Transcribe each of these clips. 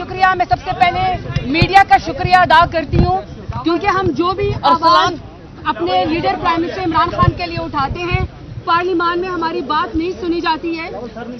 शुक्रिया। मैं सबसे पहले मीडिया का शुक्रिया अदा करती हूँ, क्योंकि हम जो भी आवाज़ अपने leader prime minister Imran Khan के लिए उठाते हैं, पार्लियामान में हमारी बात नहीं सुनी जाती है।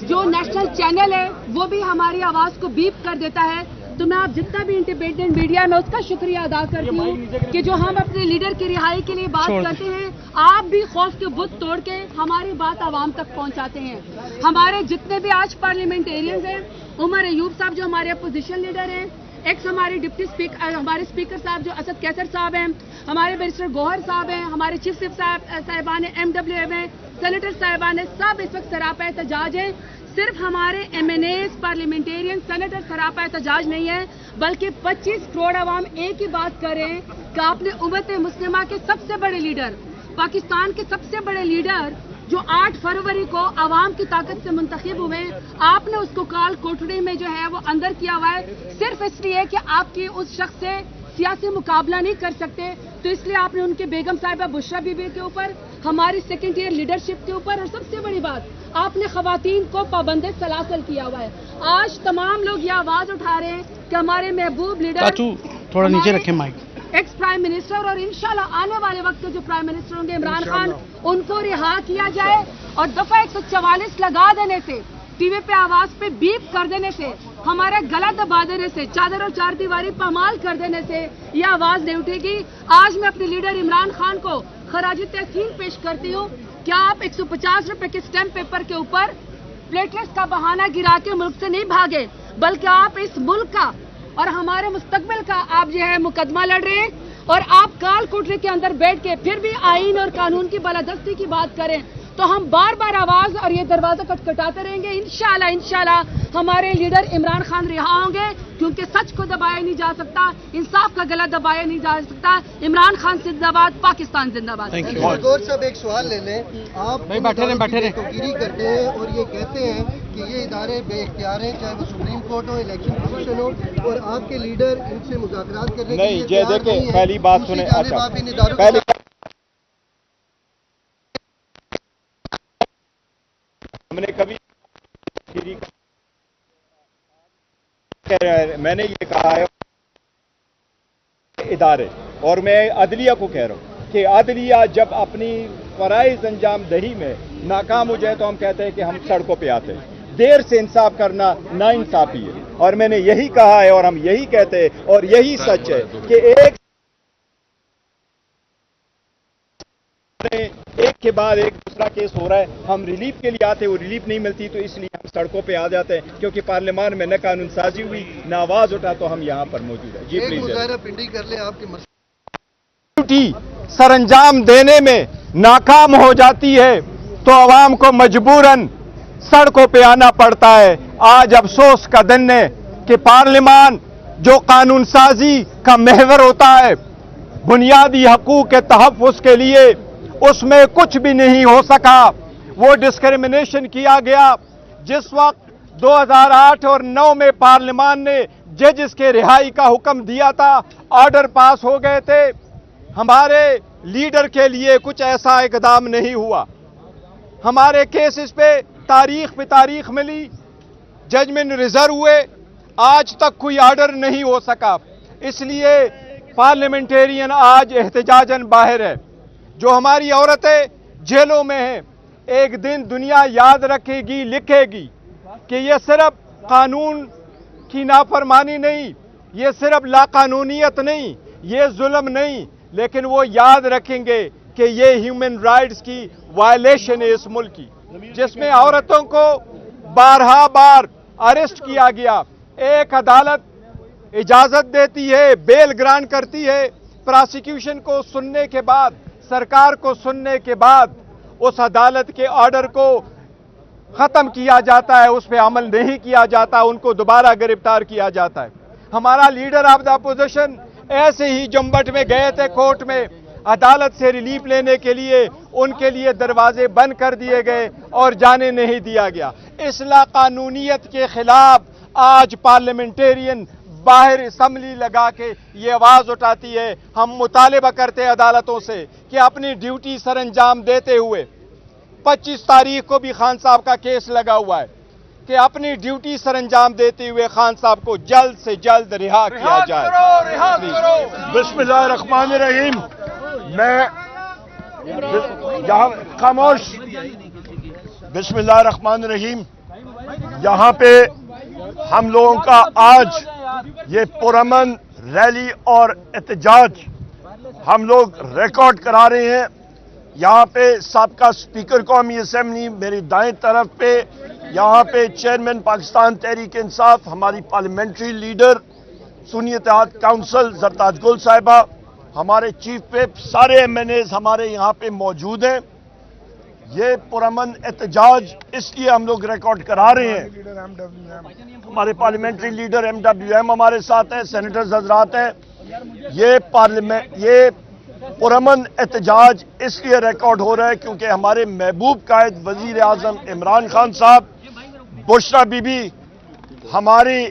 जो नेशनल चैनल है वो भी हमारी आवाज़ को बीप कर देता है। तो मैं आप जितना भी इंडिपेंडेंट मीडिया में उसका शुक्रिया अदा करती हूँ कि जो हम अपने लीडर की रिहाई के लिए बात करते हैं, आप भी खौफ के बुत तोड़ के हमारी बात आवाम तक पहुँचाते हैं। हमारे जितने भी आज पार्लियामेंटेरियंस हैं, उमर अयूब साहब जो हमारे अपोजिशन लीडर हैं, एक्स हमारे डिप्टी स्पीकर हमारे स्पीकर साहब जो असद कैसर साहब हैं, हमारे बैरिस्टर गौहर साहब हैं, हमारे चीफ विप साहिबान MWM हैं, सेनेटर साहिबान हैं, सब इस वक्त सरापा एहतजाज हैं। सिर्फ हमारे MNAs पार्लियामेंटेरियन सेनेटर सरापा एहतजाज नहीं है, बल्कि 25 करोड़ आवाम एक ही बात कर रहे हैं कि आपने उम्मत मुस्लिमा के सबसे बड़े लीडर, पाकिस्तान के सबसे बड़े लीडर जो 8 फरवरी को आवाम की ताकत से मुंतखब हुए, आपने उसको काल कोठड़ी में जो है वो अंदर किया हुआ है, सिर्फ इसलिए कि आपकी उस शख्स से सियासी मुकाबला नहीं कर सकते। तो इसलिए आपने उनके बेगम साहिबा बुशरा बीबी के ऊपर, हमारी सेकेंड ईयर लीडरशिप के ऊपर, और सबसे बड़ी बात आपने खवातीन को पाबंद सलासल किया हुआ है। आज तमाम लोग ये आवाज उठा रहे हैं कि हमारे महबूब लीडर, थोड़ा नीचे रखें माइक, एक्स प्राइम मिनिस्टर और इंशाल्लाह आने वाले वक्त के जो प्राइम मिनिस्टर होंगे इमरान खान, उनको रिहा किया जाए। और दफा 144 लगा देने से, टीवी पे आवाज पे बीप कर देने से, हमारा गला दबा देने से, चादर और चार दीवारी पामाल कर देने से ये आवाज नहीं उठेगी। आज मैं अपने लीडर इमरान खान को खराजी तहसीन पेश करती हूँ। क्या आप 150 रुपए के स्टैम्प पेपर के ऊपर प्लेटलेट्स का बहाना गिरा के मुल्क से नहीं भागे, बल्कि आप इस मुल्क का और हमारे मुस्तकबिल का आप जो है मुकदमा लड़ रहे हैं, और आप काल कोठरी के अंदर बैठ के फिर भी आईन और कानून की बालादस्ती की बात करें, तो हम बार बार आवाज और ये दरवाजा खटखटाते रहेंगे। इंशाल्लाह हमारे लीडर इमरान खान रिहा होंगे, क्योंकि सच को दबाया नहीं जा सकता, इंसाफ का गला दबाया नहीं जा सकता। इमरान खान जिंदाबाद, पाकिस्तान जिंदाबाद। गौर साहब एक सवाल ले लें, आप बैठे रहे करते हैं और ये कहते हैं कि ये इदारे बेइख्तियार हैं, चाहे वो सुप्रीम कोर्ट हो, इलेक्शन कमीशन हो, और आपके लीडर इनसे मुज़ाकरात करने के लिए तैयार नहीं है। पहली बात सुने, हमने कभी मैंने ये कहा है इदारे, और मैं अदलिया को कह रहा हूं कि अदलिया जब अपनी फराइज अंजाम दही में नाकाम हो जाए तो हम कहते हैं कि हम सड़कों पे आते हैं। देर से इंसाफ करना नाइंसाफी है, और मैंने यही कहा है और हम यही कहते हैं, और यही सच है कि एक के बाद एक दूसरा केस हो रहा है, हम रिलीफ के लिए आते, वो रिलीफ नहीं मिलती, तो इसलिए हम सड़कों पे आ जाते हैं, क्योंकि पार्लियामान में न कानून साजी हुई, न आवाज उठा, तो हम यहाँ पर मौजूद है। जी प्लीज पिंडी कर ले, आपकी ड्यूटी सरंजाम देने में नाकाम हो जाती है तो आवाम को मजबूरन सड़कों पे आना पड़ता है। आज अफसोस का दिन है कि पार्लियामान जो कानून साजी का महवर होता है, बुनियादी हकूक के तहफ़्फ़ुज़ के लिए, उसमें कुछ भी नहीं हो सका। वो डिस्क्रिमिनेशन किया गया। जिस वक्त 2008 और 9 में पार्लियामान ने जजेस के रिहाई का हुक्म दिया था, ऑर्डर पास हो गए थे, हमारे लीडर के लिए कुछ ऐसा इकदाम नहीं हुआ। हमारे केसेस पे तारीख मिली, जजमेंट रिजर्व हुए, आज तक कोई ऑर्डर नहीं हो सका। इसलिए पार्लियामेंटेरियन आज एहतजाजन बाहर है। जो हमारी औरतें जेलों में हैं, एक दिन दुनिया याद रखेगी, लिखेगी कि ये सिर्फ कानून की नाफरमानी नहीं, ये सिर्फ लाकानूनियत नहीं, ये जुल्म नहीं, लेकिन वो याद रखेंगे कि ये ह्यूमन राइट्स की वायलेशन है इस मुल्क की, जिसमें औरतों को बारहा बार अरेस्ट किया गया। एक अदालत इजाजत देती है, बेल ग्रांट करती है, प्रोसिक्यूशन को सुनने के बाद, सरकार को सुनने के बाद उस अदालत के ऑर्डर को खत्म किया जाता है, उस पर अमल नहीं किया जाता, उनको दोबारा गिरफ्तार किया जाता है। हमारा लीडर ऑफ द अपोजिशन ऐसे ही जुम्बट में गए थे कोर्ट में, अदालत से रिलीफ लेने के लिए उनके लिए दरवाजे बंद कर दिए गए और जाने नहीं दिया गया। इस लाकानूनियत के खिलाफ आज पार्लियामेंटेरियन बाहर असम्बली लगा के ये आवाज उठाती है। हम मुतालिबा करते हैं अदालतों से कि अपनी ड्यूटी सरंजाम देते हुए, 25 तारीख को भी खान साहब का केस लगा हुआ है, کہ اپنی ڈیوٹی سر انجام دیتے ہوئے خان صاحب کو جلد سے جلد رہا کیا جائے. بسم اللہ الرحمن الرحیم. میں یہاں خاموش. بسم اللہ الرحمن الرحیم. یہاں پہ ہم لوگوں کا آج یہ پرامن ریلی اور احتجاج ہم لوگ ریکارڈ کرا رہے ہیں. یہاں پہ سابقہ اسپیکر قومی اسمبلی میری دائیں طرف پہ، یہاں پہ چیئرمین پاکستان تحریک انصاف، ہماری پارلیمنٹری لیڈر سنی اتحاد کونسل زرتاج گل صاحبہ، ہمارے چیف وپ، سارے ایم این ایز ہمارے یہاں پہ موجود ہیں. یہ پرامن احتجاج اس لیے ہم لوگ ریکارڈ کرا رہے ہیں. ہمارے parliamentary leader M W M ہمارے ساتھ ہیں، سینیٹرز حضرات ہیں. یہ پرامن احتجاج اس لیے ریکارڈ ہو رہا ہے کیونکہ ہمارے محبوب قائد وزیر اعظم عمران خان صاحب، بشرا بی بی، ہماری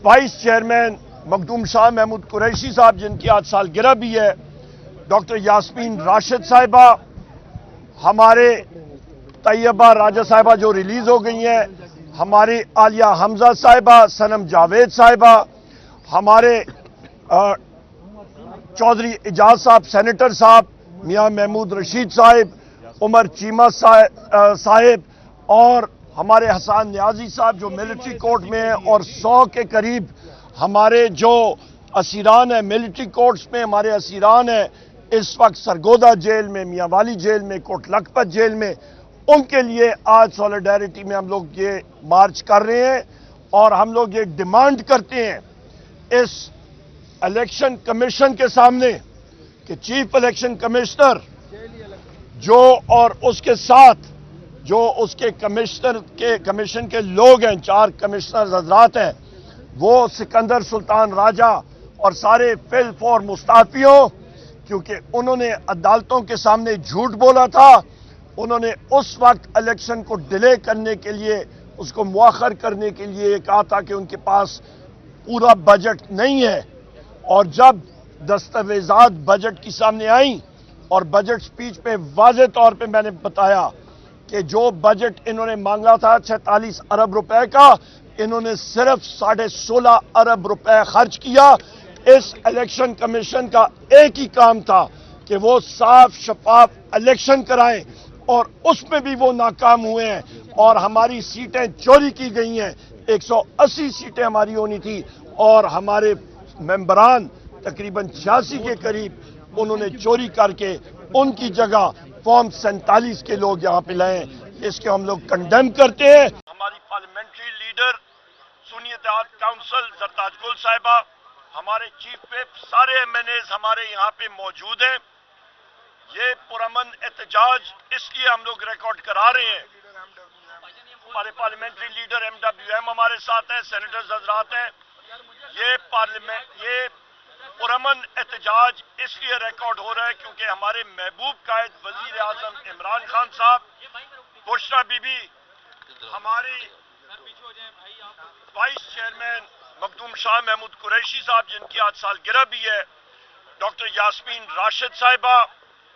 وائس چیئرمین مخدوم شاہ محمود قریشی صاحب جن کی آج سالگرہ بھی ہے، ڈاکٹر یاسمین راشد صاحبہ، ہمارے طیبہ راجہ صاحبہ جو ریلیز ہو گئی ہیں، ہماری عالیہ حمزہ صاحبہ، صنم جاوید صاحبہ، ہمارے چودھری اعجاز صاحب سینیٹر صاحب، میاں محمود رشید صاحب، عمر چیمہ صاحب، اور ہمارے حسان نیازی صاحب جو ملٹری کورٹ میں ہیں، اور 100 کے قریب ہمارے جو اسیران ہیں ملٹری کورٹس میں، ہمارے اسیران ہیں اس وقت سرگودا جیل میں، میاں والی جیل میں، کوٹ لکھپت جیل میں. ان کے لیے آج سولیڈیرٹی میں ہم لوگ یہ مارچ کر رہے ہیں اور ہم لوگ یہ ڈیمانڈ کرتے ہیں اس الیکشن کمیشن کے سامنے کہ چیف الیکشن کمشنر جو اور اس کے ساتھ جو اس کے کمیشن کے لوگ ہیں، 4 کمشنر حضرات ہیں، وہ سکندر سلطان راجہ اور سارے فل فور مستعفیوں، کیونکہ انہوں نے عدالتوں کے سامنے جھوٹ بولا تھا. انہوں نے اس وقت الیکشن کو ڈیلے کرنے کے لیے، اس کو مؤخر کرنے کے لیے کہا تھا کہ ان کے پاس پورا بجٹ نہیں ہے. اور جب دستاویزات بجٹ کی سامنے آئیں اور بجٹ سپیچ پہ واضح طور پہ میں نے بتایا کہ جو بجٹ انہوں نے مانگا تھا 46 ارب روپے کا، انہوں نے صرف 16.5 ارب روپے خرچ کیا. اس الیکشن کمیشن کا ایک ہی کام تھا کہ وہ صاف شفاف الیکشن کرائیں، اور اس میں بھی وہ ناکام ہوئے ہیں اور ہماری سیٹیں چوری کی گئی ہیں. 180 سیٹیں ہماری ہونی تھی اور ہمارے ممبران تقریباً 86 کے قریب انہوں نے چوری کر کے ان کی جگہ فارم 47 کے لوگ یہاں پہ لائے. اس کے ہم لوگ کنڈیم کرتے ہیں. ہماری پارلیمنٹری لیڈر سنی اتحاد کونسل زرتاج گل صاحبہ، ہمارے چیف وپ، سارے ایم این ایز ہمارے یہاں پہ موجود ہیں. یہ پرامن احتجاج اس لیے ہم لوگ ریکارڈ کرا رہے ہیں. ہمارے parliamentary leader M W M ہمارے ساتھ ہیں، سینیٹرز حضرات ہیں. یہ پرامن احتجاج اس لیے ریکارڈ ہو رہا ہے کیونکہ ہمارے محبوب قائد وزیر اعظم عمران خان صاحب، بشرا بی بی، ہماری وائس چیئرمین مخدوم شاہ محمود قریشی صاحب جن کی آج سالگرہ بھی ہے، ڈاکٹر یاسمین راشد صاحبہ،